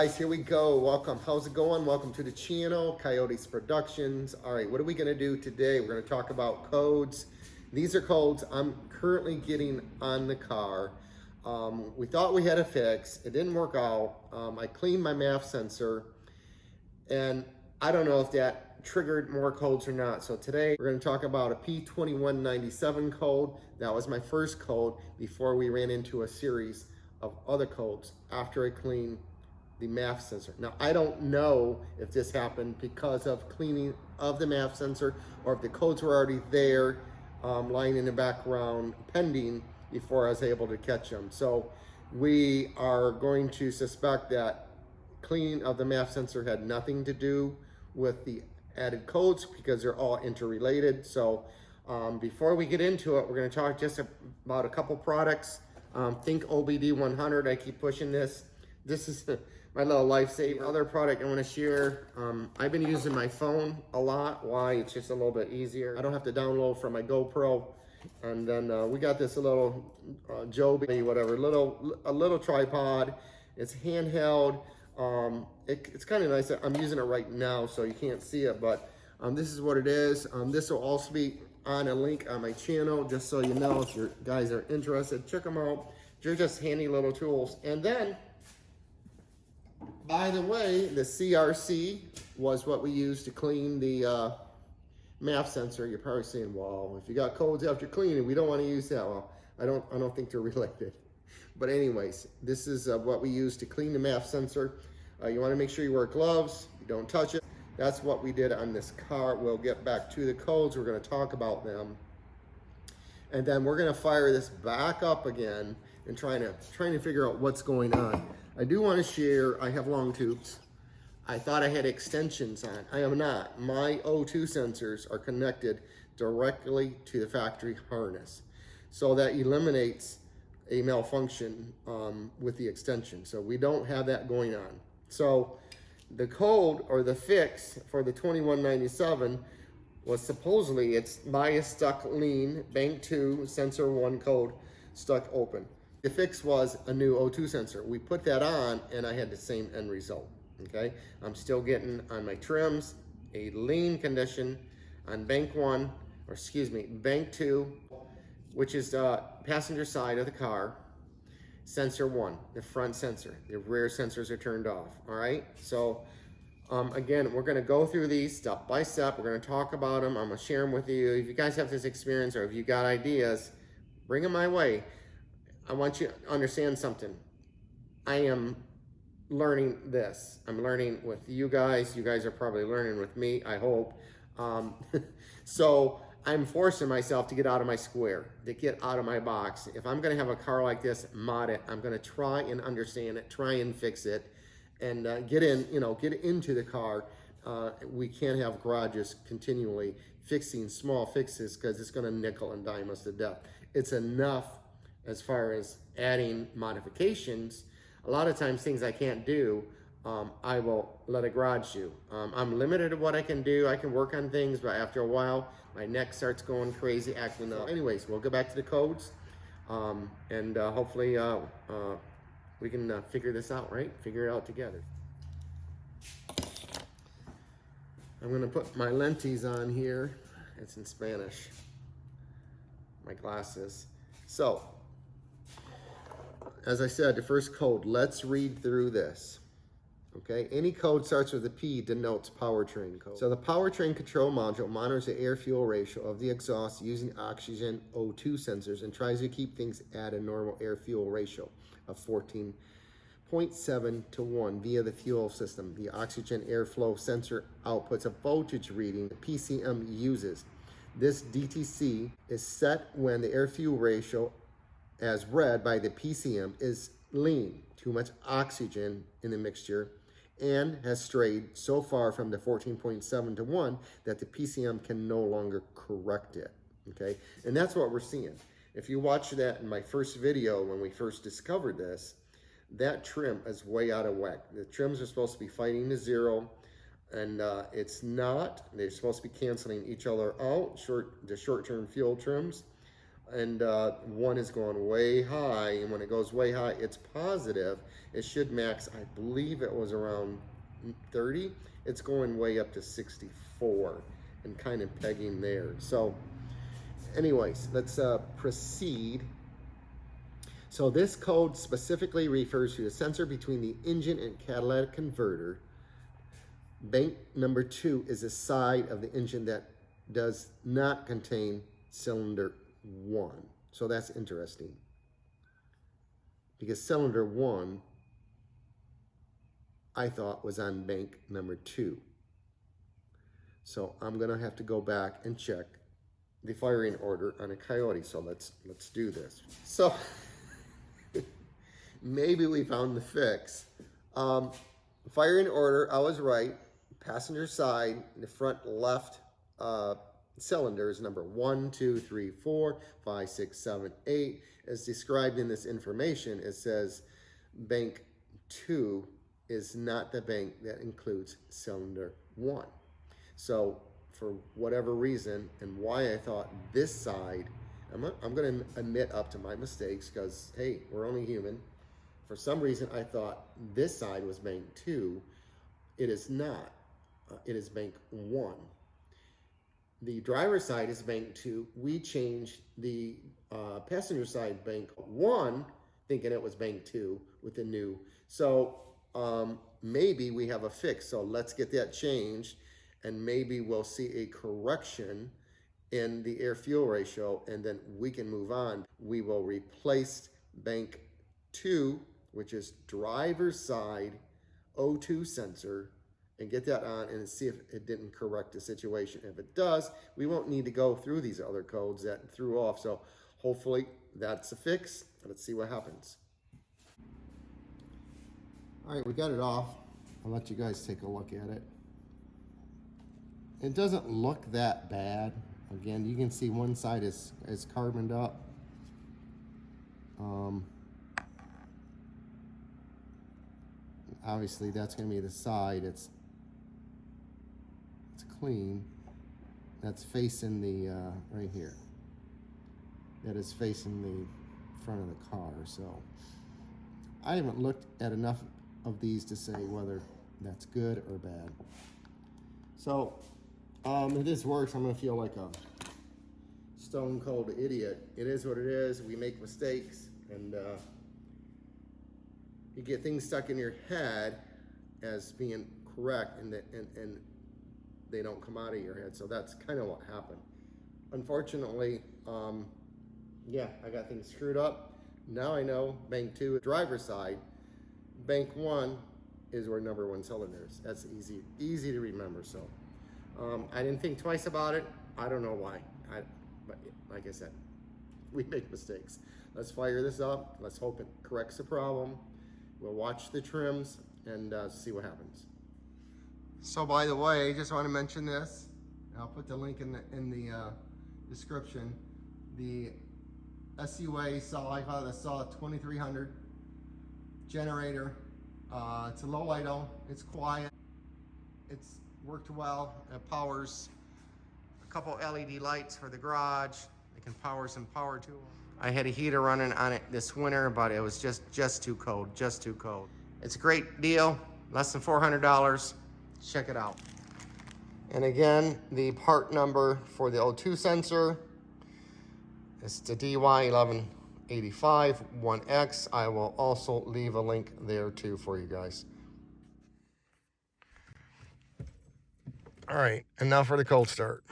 Guys, here we go. Welcome. How's it going? Welcome to the channel, Coyote's Productions. All right, what are we going to do today? We're going to talk about codes. These are codes I'm currently getting on the car. We thought we had a fix. It didn't work out. I cleaned my MAF sensor, and I don't know if that triggered more codes or not. So today we're going to talk about a P2197 code. That was my first code before we ran into a series of other codes after I cleaned the MAF sensor. Now, I don't know if this happened because of cleaning of the MAF sensor or if the codes were already there, lying in the background pending before I was able to catch them. So we are going to suspect that cleaning of the MAF sensor had nothing to do with the added codes because they're all interrelated. So before we get into it, we're going to talk just about a couple products. Think OBD 100. I keep pushing this. This is my little lifesaver. Other product I want to share. I've been using my phone a lot. Why? It's just a little bit easier. I don't have to download from my GoPro. And then we got this little Joby, whatever, a little tripod. It's handheld. It's kind of nice. I'm using it right now, so you can't see it, but this is what it is. This will also be on a link on my channel, just so you know if you guys are interested. Check them out. They're just handy little tools. And then, by the way, the CRC was what we used to clean the MAF sensor. You're probably saying, "Well, if you got codes after cleaning, we don't want to use that." Well, I don't think they're related. But anyways, this is what we use to clean the MAF sensor. You want to make sure you wear gloves. You don't touch it. That's what we did on this car. We'll get back to the codes. We're going to talk about them. And then we're going to fire this back up again and trying to figure out what's going on. I do want to share, I have long tubes. I thought I had extensions on. I am not. My O2 sensors are connected directly to the factory harness. So that eliminates a malfunction with the extension. So we don't have that going on. So the code or the fix for the 2197 was supposedly it's bias stuck lean, bank 2, sensor 1 code stuck open. The fix was a new O2 sensor. We put that on and I had the same end result, okay? I'm still getting on my trims a lean condition on bank 1, or excuse me, bank 2, which is the passenger side of the car. Sensor 1, the front sensor. The rear sensors are turned off, all right? So again, we're gonna go through these step by step. We're gonna talk about them. I'm gonna share them with you. If you guys have this experience or if you got ideas, bring them my way. I want you to understand something. I am learning this. I'm learning with you guys. You guys are probably learning with me, I hope. So I'm forcing myself to get out of my square, to get out of my box. If I'm gonna have a car like this, mod it. I'm gonna try and understand it, try and fix it, and get into the car. We can't have garages continually fixing small fixes because it's gonna nickel and dime us to death. It's enough as far as adding modifications. A lot of times things I can't do, I will let a garage do. I'm limited to what I can do. I can work on things, but after a while, my neck starts going crazy, acting up. Anyways, we'll go back to the codes, and hopefully we can figure this out, right? Figure it out together. I'm gonna put my lentes on here. It's in Spanish. My glasses. So, as I said, the first code, let's read through this. Okay, any code starts with a P denotes powertrain code. So the powertrain control module monitors the air-fuel ratio of the exhaust using oxygen O2 sensors and tries to keep things at a normal air-fuel ratio of 14.7 to 1 via the fuel system. The oxygen airflow sensor outputs a voltage reading the PCM uses. This DTC is set when the air-fuel ratio as read by the PCM is lean, too much oxygen in the mixture, and has strayed so far from the 14.7 to 1 that the PCM can no longer correct it, okay? And that's what we're seeing. If you watch that in my first video when we first discovered this, that trim is way out of whack. The trims are supposed to be fighting to 0, and it's not. They're supposed to be canceling each other out, the short-term fuel trims. and 1 is going way high, and when it goes way high, it's positive. It should max, I believe it was around 30. It's going way up to 64 and kind of pegging there. So anyways, let's proceed. So this code specifically refers to the sensor between the engine and catalytic converter. Bank number 2 is a side of the engine that does not contain cylinder 1. So that's interesting, because cylinder 1 I thought was on bank number 2. So I'm gonna have to go back and check the firing order on a Coyote. So let's do this. So maybe we found the fix. Firing order, I was right. Passenger side, the front left cylinder is number 1, 2, 3, 4, 5, 6, 7, 8. As described in this information, it says bank 2 is not the bank that includes cylinder 1. So for whatever reason, and why I thought this side, I'm going to admit up to my mistakes, because hey, we're only human. For some reason, I thought this side was bank 2. It is not. It is bank 1. The driver's side is bank 2. We changed the passenger side bank 1, thinking it was bank 2 with the new. So maybe we have a fix. So let's get that changed, and maybe we'll see a correction in the air-fuel ratio, and then we can move on. We will replace bank 2, which is driver's side O2 sensor, and get that on and see if it didn't correct the situation. If it does, we won't need to go through these other codes that threw off. So hopefully that's a fix. Let's see what happens. All right, we got it off. I'll let you guys take a look at it. It doesn't look that bad. Again, you can see one side is carboned up. Obviously that's going to be the side it's clean. That's facing the right here. That is facing the front of the car. So I haven't looked at enough of these to say whether that's good or bad. So if this works, I'm gonna feel like a stone cold idiot. It is what it is. We make mistakes, and you get things stuck in your head as being correct, and they don't come out of your head. So that's kind of what happened. Unfortunately, yeah, I got things screwed up. Now I know bank 2, driver's side. Bank 1 is where number 1 cylinder is. That's easy to remember. So I didn't think twice about it. I don't know why. But like I said, we make mistakes. Let's fire this up. Let's hope it corrects the problem. We'll watch the trims and see what happens. So by the way, just want to mention this. I'll put the link in the description. The SUA saw, I call it a saw 2300 generator. It's a low idle. It's quiet. It's worked well. It powers a couple LED lights for the garage. It can power some power tools. I had a heater running on it this winter, but it was just too cold, just too cold. It's a great deal, less than $400. Check it out. And again, the part number for the O2 sensor is the DY1185 1X. I will also leave a link there too for you guys. All right, and now for the cold start.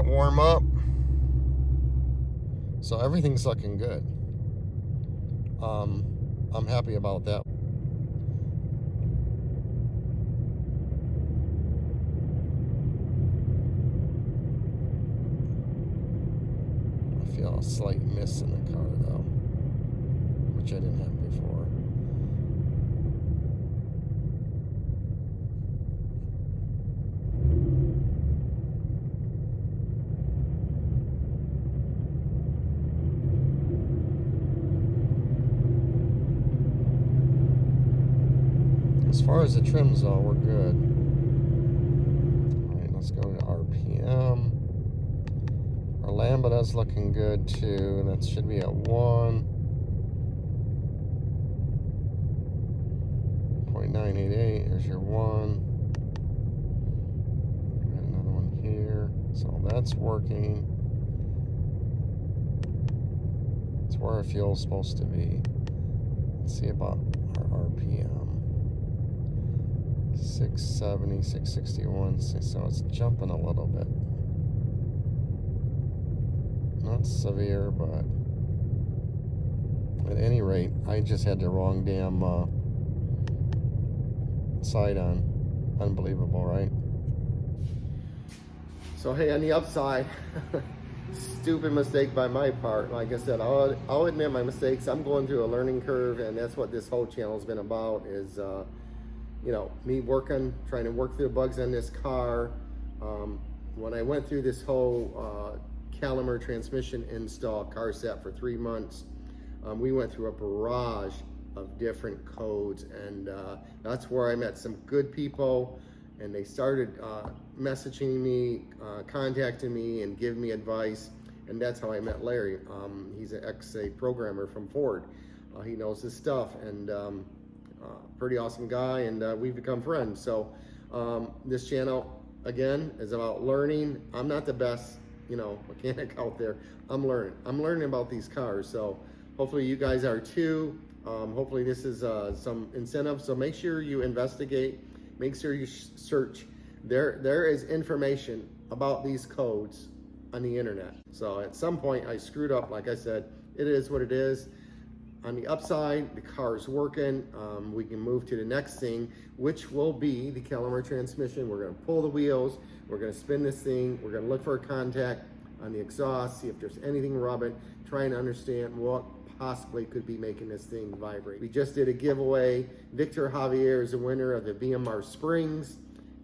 Warm up. So everything's looking good. I'm happy about that. a slight miss in the car though, which I didn't have before. As far as the trims though, we're good. Alright, let's go to RPM. Our Lambda's looking good too. That should be at 1.988. Here's your 1. We got another one here. So that's working. It's where our fuel's supposed to be. Let's see about our RPM. 670, 661, so it's jumping a little bit. Not severe, but at any rate, I just had the wrong damn side on. Unbelievable, right? So hey, on the upside, stupid mistake by my part. Like I said, I'll admit my mistakes. I'm going through a learning curve, and that's what this whole channel's been about, is you know, me trying to work through the bugs on this car. When I went through this whole Calimer transmission install car set for 3 months, we went through a barrage of different codes, and that's where I met some good people, and they started messaging me, contacting me, and giving me advice, and that's how I met Larry. He's an ex-a programmer from Ford. He knows his stuff, and pretty awesome guy, and we've become friends. So this channel, again, is about learning. I'm not the best, you know, mechanic out there. I'm learning about these cars, so hopefully you guys are too. Hopefully this is some incentive, so make sure you investigate, make sure you search. There is information about these codes on the internet. So at some point I screwed up. Like I said, it is what it is. On the upside, the car is working. We can move to the next thing, which will be the Calimer transmission. We're going to pull the wheels. We're going to spin this thing. We're going to look for a contact on the exhaust, see if there's anything rubbing, trying to understand what possibly could be making this thing vibrate. We just did a giveaway. Victor Javier is the winner of the VMR Springs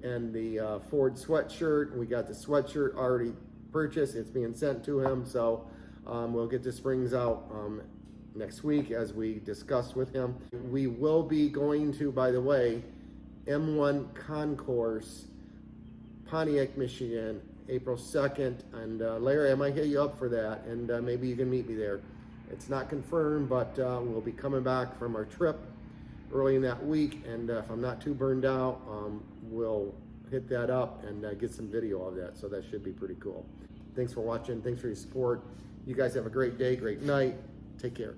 and the Ford sweatshirt. We got the sweatshirt already purchased. It's being sent to him. So we'll get the springs out next week, as we discussed with him. We will be going to, by the way, M1 Concourse, Pontiac, Michigan, April 2nd. And Larry, I might hit you up for that, and maybe you can meet me there. It's not confirmed, but we'll be coming back from our trip early in that week, and if I'm not too burned out, we'll hit that up and get some video of that, so that should be pretty cool. Thanks for watching. Thanks for your support. You guys have a great day, great night. Take care.